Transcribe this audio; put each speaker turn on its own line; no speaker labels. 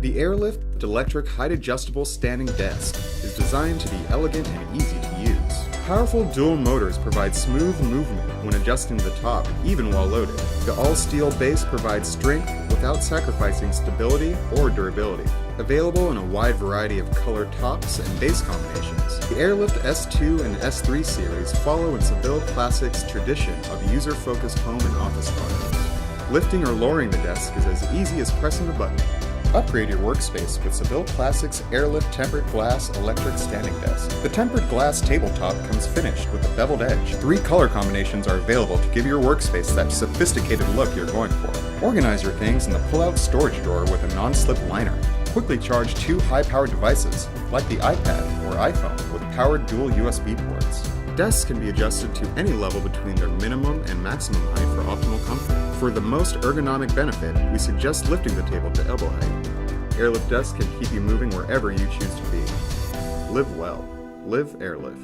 The AIRLIFT electric height-adjustable standing desk is designed to be elegant and easy to use. Powerful dual motors provide smooth movement when adjusting the top, even while loaded. The all-steel base provides strength without sacrificing stability or durability. Available in a wide variety of color tops and base combinations, the AIRLIFT S2 and S3 series follow in Seville Classic's tradition of user-focused home and office products. Lifting or lowering the desk is as easy as pressing a button. Upgrade your workspace with Seville Classic's AIRLIFT tempered glass electric standing desk. The tempered glass tabletop comes finished with a beveled edge. 3 color combinations are available to give your workspace that sophisticated look you're going for. Organize your things in the pull-out storage drawer with a non-slip liner. Quickly charge 2 high-powered devices, like the iPad or iPhone, with powered dual USB ports. Desks can be adjusted to any level between their minimum and maximum height for optimal comfort. For the most ergonomic benefit, we suggest lifting the table to elbow height. AIRLIFT desks can keep you moving wherever you choose to be. Live well. Live AIRLIFT.